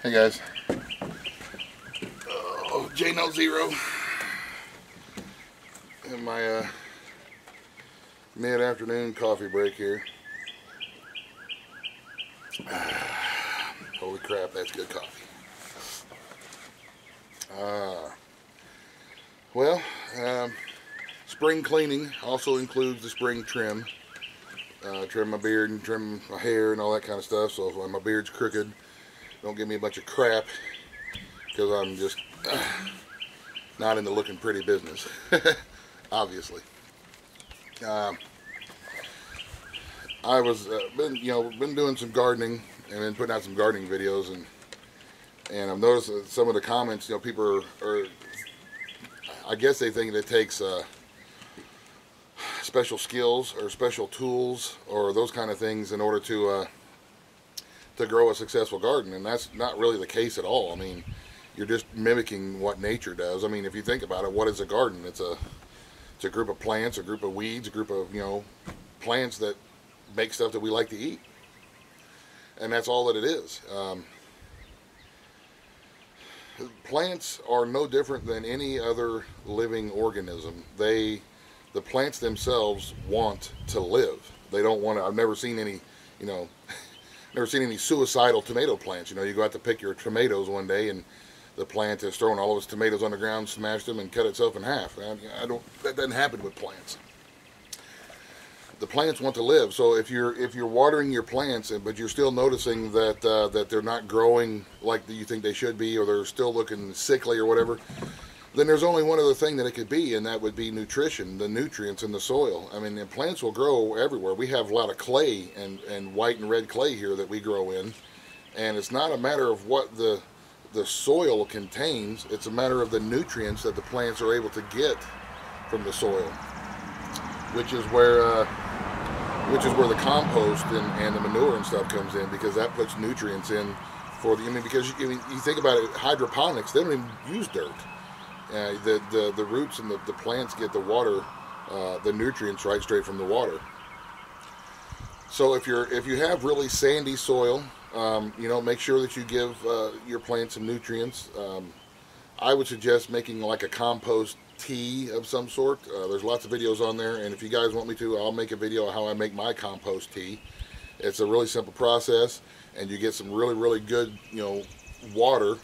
Hey guys. Oh, J0 in my mid-afternoon coffee break here. Holy crap, that's good coffee. Well, spring cleaning also includes the spring trim. Trim my beard and trim my hair and all that kind of stuff. So if my beard's crooked, don't give me a bunch of crap, because I'm just not into looking pretty business. Obviously. I was been doing some gardening and been putting out some gardening videos, and I've noticed that some of the comments, people are I guess they think it takes special skills or special tools or those kind of things in order to grow a successful garden, and that's not really the case at all. I mean, you're just mimicking what nature does. I mean, if you think about it, what is a garden? It's a group of plants, a group of weeds, a group of plants that make stuff that we like to eat, and that's all that it is. Plants are no different than any other living organism. The plants themselves want to live. They don't want to. I've never seen any, never seen any suicidal tomato plants. You go out to pick your tomatoes one day, and the plant is throwing all of its tomatoes on the ground, smashed them, and cut itself in half. That doesn't happen with plants. The plants want to live. So if you're watering your plants, but you're still noticing that they're not growing like you think they should be, or they're still looking sickly or whatever, then there's only one other thing that it could be, and that would be nutrition, the nutrients in the soil. I mean, the plants will grow everywhere. We have a lot of clay and white and red clay here that we grow in, and it's not a matter of what the soil contains. It's a matter of the nutrients that the plants are able to get from the soil, which is where the compost and the manure and stuff comes in, because that puts nutrients in for because you think about it, hydroponics, they don't even use dirt. The roots and the plants get the water, the nutrients right straight from the water. So if you have really sandy soil, make sure that you give your plants some nutrients. I would suggest making like a compost tea of some sort. There's lots of videos on there, and if you guys want me to, I'll make a video of how I make my compost tea. It's a really simple process, and you get some really, really good, water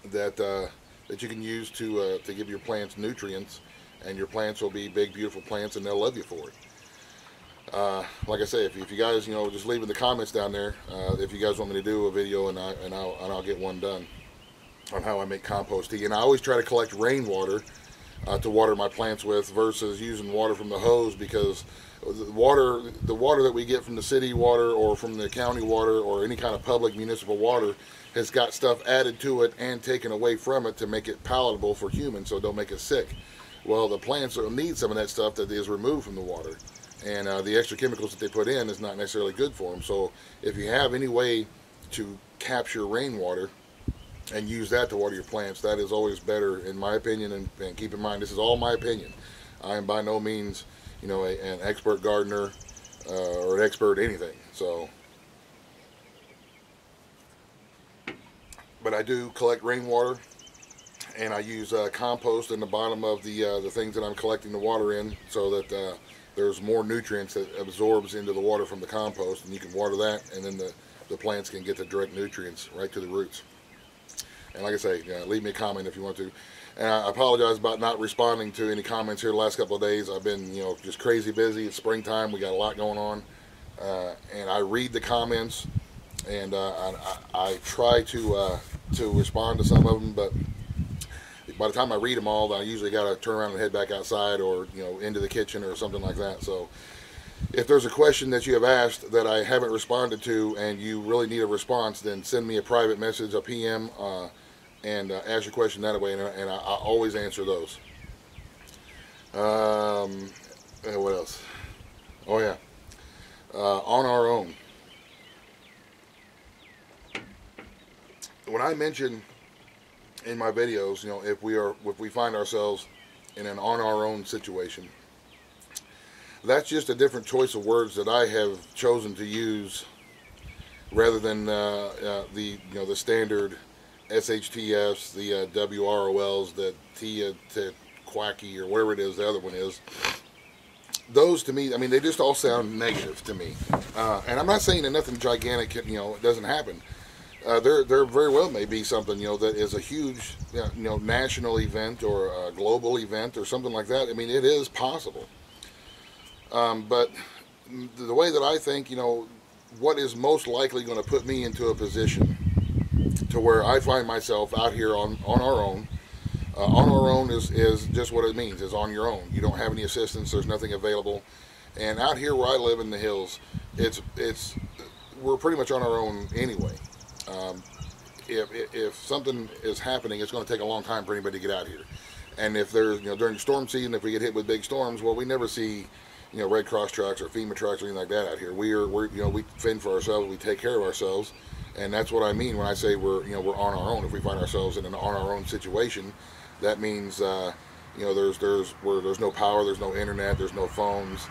that you can use to give your plants nutrients, and your plants will be big, beautiful plants, and they'll love you for it. Like I say, if you guys, just leave in the comments down there if you guys want me to do a video, and I'll get one done on how I make compost tea. And I always try to collect rainwater to water my plants with, versus using water from the hose, because the water that we get from the city water or from the county water or any kind of public municipal water has got stuff added to it and taken away from it to make it palatable for humans, so it don't make us sick. Well, the plants need some of that stuff that is removed from the water, and the extra chemicals that they put in is not necessarily good for them. So if you have any way to capture rainwater and use that to water your plants, that is always better, in my opinion. And keep in mind, this is all my opinion. I am by no means, an expert gardener or an expert anything. So, but I do collect rainwater, and I use compost in the bottom of the things that I'm collecting the water in, so that there's more nutrients that absorbs into the water from the compost, and you can water that, and then the plants can get the direct nutrients right to the roots. And like I say, leave me a comment if you want to. And I apologize about not responding to any comments here the last couple of days. I've been, just crazy busy. It's springtime. We got a lot going on. And I read the comments, and I try to respond to some of them. But by the time I read them all, I usually got to turn around and head back outside, or, into the kitchen or something like that. So if there's a question that you have asked that I haven't responded to, and you really need a response, then send me a private message, a PM, and ask your question that way, and I always answer those. What else? Oh yeah, on our own. When I mention in my videos, if we find ourselves in an on our own situation, that's just a different choice of words that I have chosen to use rather than the the standard SHTFs, the WROLs, the Quacky or whatever it is the other one is. Those to me, I mean, they just all sound negative to me. And I'm not saying that nothing gigantic, doesn't happen. There very well may be something, that is a huge, national event or a global event or something like that. I mean, it is possible. But the way that I think, what is most likely going to put me into a position to where I find myself out here on our own. On our own is just what it means, is on your own. You don't have any assistance, there's nothing available. And out here where I live in the hills, we're pretty much on our own anyway. If something is happening, it's going to take a long time for anybody to get out here. And if there's, during storm season, if we get hit with big storms, well, we never see, Red Cross trucks or FEMA trucks or anything like that out here. We fend for ourselves, we take care of ourselves. And that's what I mean when I say we're on our own. If we find ourselves in an on our own situation, that means there's no power, there's no internet, there's no phones.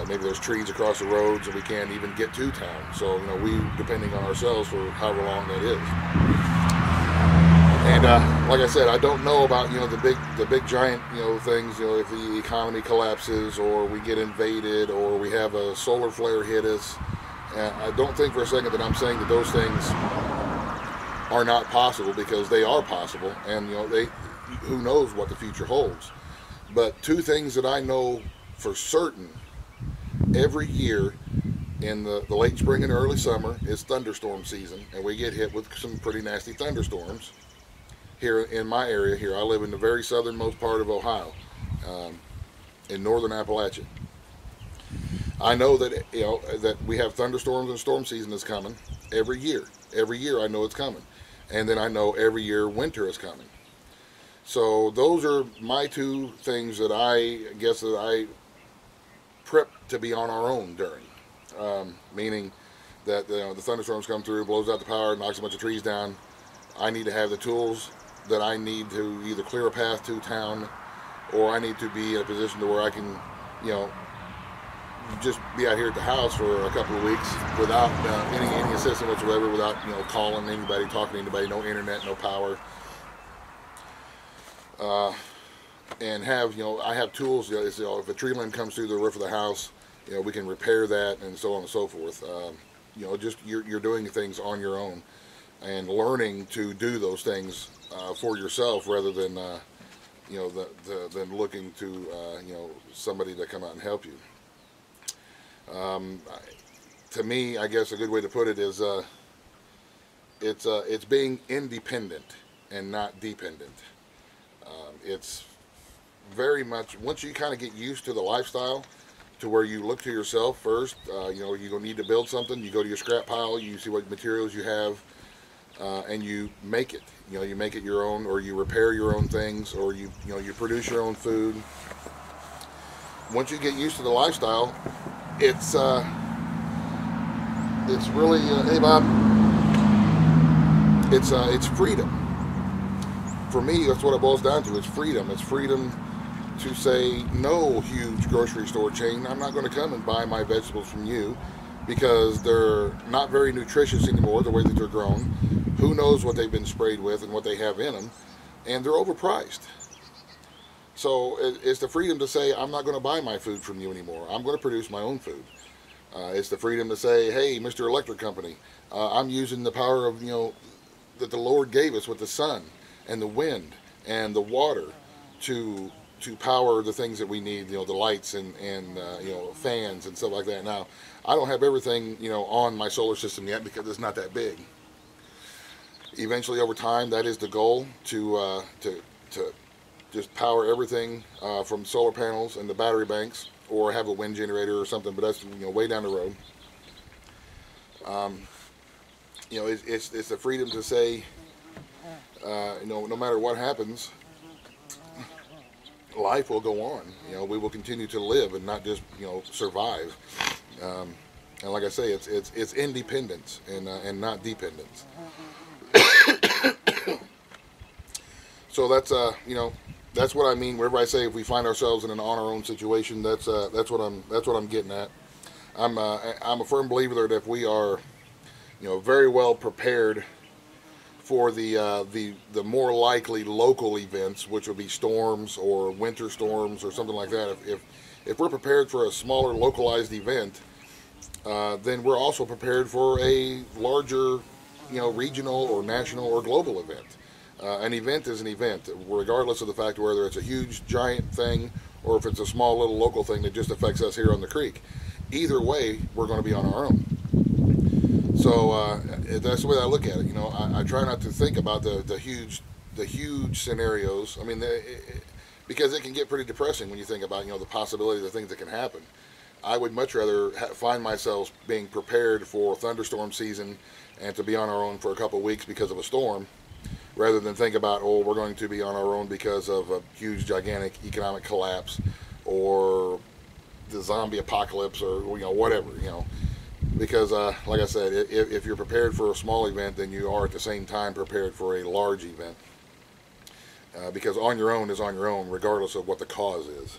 Maybe there's trees across the roads and we can't even get to town. So we depending on ourselves for however long that is. And like I said, I don't know about the big giant things. If the economy collapses or we get invaded or we have a solar flare hit us. I don't think for a second that I'm saying that those things are not possible, because they are possible, and who knows what the future holds. But two things that I know for certain every year in the late spring and early summer is thunderstorm season, and we get hit with some pretty nasty thunderstorms here in my area. Here I live in the very southernmost part of Ohio, in northern Appalachia. I know that that we have thunderstorms and storm season is coming every year. Every year I know it's coming, and then I know every year winter is coming. So those are my two things that I guess that I prep to be on our own during. Meaning that the thunderstorms come through, blows out the power, knocks a bunch of trees down. I need to have the tools that I need to either clear a path to town, or I need to be in a position to where I can, just be out here at the house for a couple of weeks without any assistance whatsoever, without calling anybody, talking to anybody, no internet, no power, and have I have tools. If a tree limb comes through the roof of the house, we can repair that, and so on and so forth. Just you're doing things on your own and learning to do those things for yourself rather than than looking to somebody to come out and help you. To me, I guess a good way to put it is it's being independent and not dependent. It's very much, once you kind of get used to the lifestyle, to where you look to yourself first. You're gonna need to build something. You go to your scrap pile, you see what materials you have, and you make it. You make it your own, or you repair your own things, or you produce your own food. Once you get used to the lifestyle, it's really hey Bob, it's freedom. For me, that's what it boils down to. It's freedom. It's freedom to say, no, huge grocery store chain, I'm not going to come and buy my vegetables from you, because they're not very nutritious anymore the way that they're grown. Who knows what they've been sprayed with and what they have in them, and they're overpriced. So it's the freedom to say, I'm not going to buy my food from you anymore. I'm going to produce my own food. It's the freedom to say, hey, Mr. Electric Company, I'm using the power of, that the Lord gave us with the sun and the wind and the water to power the things that we need, the lights and fans and stuff like that. Now, I don't have everything, on my solar system yet, because it's not that big. Eventually, over time, that is the goal, to just power everything from solar panels and the battery banks, or have a wind generator or something. But that's way down the road. It's the freedom to say, no matter what happens, life will go on. We will continue to live and not just survive. And like I say, it's independence and not dependence. So that's what I mean whenever I say if we find ourselves in an on our own situation. That's what I'm getting at. I'm a firm believer that if we are very well prepared for the more likely local events, which would be storms or winter storms or something like that. If we're prepared for a smaller localized event, then we're also prepared for a larger, regional or national or global event. An event is an event, regardless of the fact whether it's a huge giant thing or if it's a small little local thing that just affects us here on the creek. Either way, we're going to be on our own. So that's the way I look at it. I try not to think about the huge scenarios. I mean, because it can get pretty depressing when you think about the possibility of the things that can happen. I would much rather find myself being prepared for thunderstorm season and to be on our own for a couple of weeks because of a storm, rather than think about, we're going to be on our own because of a huge, gigantic economic collapse or the zombie apocalypse or whatever. Because like I said, if you're prepared for a small event, then you are at the same time prepared for a large event. Because on your own is on your own, regardless of what the cause is.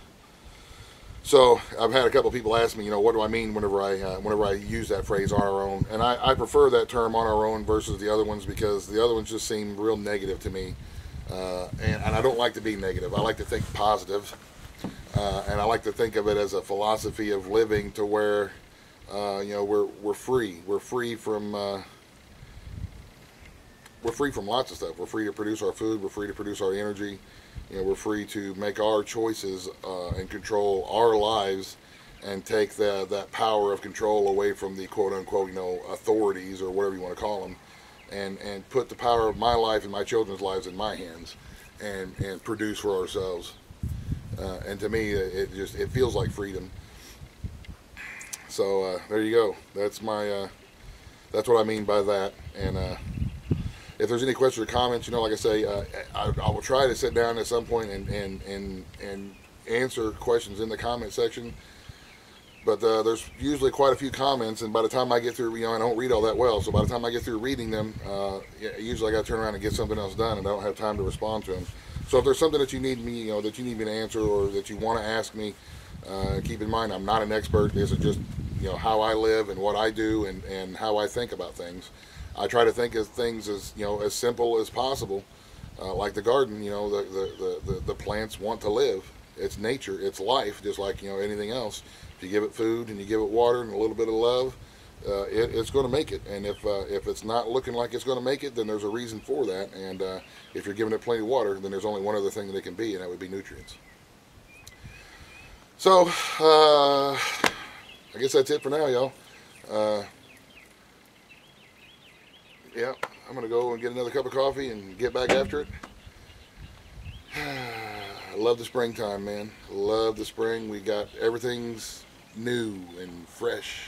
So I've had a couple of people ask me, what do I mean whenever I use that phrase, on our own? And I prefer that term, on our own, versus the other ones, because the other ones just seem real negative to me. And I don't like to be negative. I like to think positive. And I like to think of it as a philosophy of living to where, we're free. We're free from lots of stuff. We're free to produce our food. We're free to produce our energy. We're free to make our choices and control our lives, and take that power of control away from the quote unquote authorities or whatever you want to call them, and put the power of my life and my children's lives in my hands, and produce for ourselves. And to me, it feels like freedom. So there you go. That's what I mean by that. And if there's any questions or comments, like I say, I will try to sit down at some point and answer questions in the comment section. But there's usually quite a few comments, and by the time I get through, I don't read all that well. So by the time I get through reading them, usually I got to turn around and get something else done, and I don't have time to respond to them. So if there's something that you need me, that you need me to answer, or that you want to ask me, keep in mind I'm not an expert. This is just how I live and what I do, and how I think about things. I try to think of things as as simple as possible, like the garden. The plants want to live. It's nature. It's life, just like anything else. If you give it food and you give it water and a little bit of love, it's going to make it. And if it's not looking like it's going to make it, then there's a reason for that. And if you're giving it plenty of water, then there's only one other thing that it can be, and that would be nutrients. So I guess that's it for now, y'all. Yeah, I'm going to go and get another cup of coffee and get back after it. I love the springtime, man. Love the spring. We got everything's new and fresh.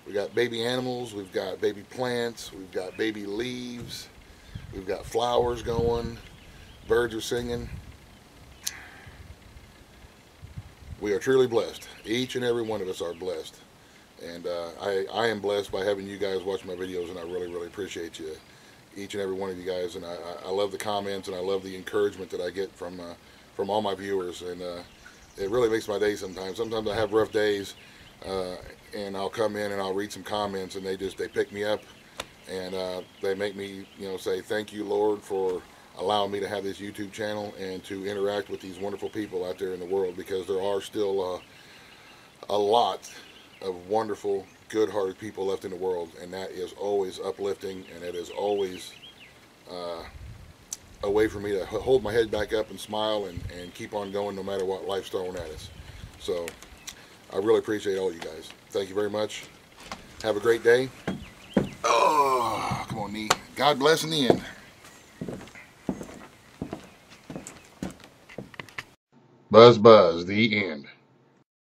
We got baby animals. We've got baby plants. We've got baby leaves. We've got flowers going. Birds are singing. We are truly blessed. Each and every one of us are blessed. And I am blessed by having you guys watch my videos, and I really, really appreciate you, each and every one of you guys. And I love the comments, and I love the encouragement that I get from all my viewers. And it really makes my day sometimes. Sometimes I have rough days, and I'll come in and I'll read some comments, and they pick me up, and they make me say, thank you, Lord, for allowing me to have this YouTube channel and to interact with these wonderful people out there in the world, because there are still a lot of wonderful, good-hearted people left in the world, and that is always uplifting, and it is always a way for me to hold my head back up and smile and keep on going no matter what life's throwing at us. So I really appreciate all you guys. Thank you very much. Have a great day. Oh, come on, knee. God bless in the end. Buzz, buzz, the end.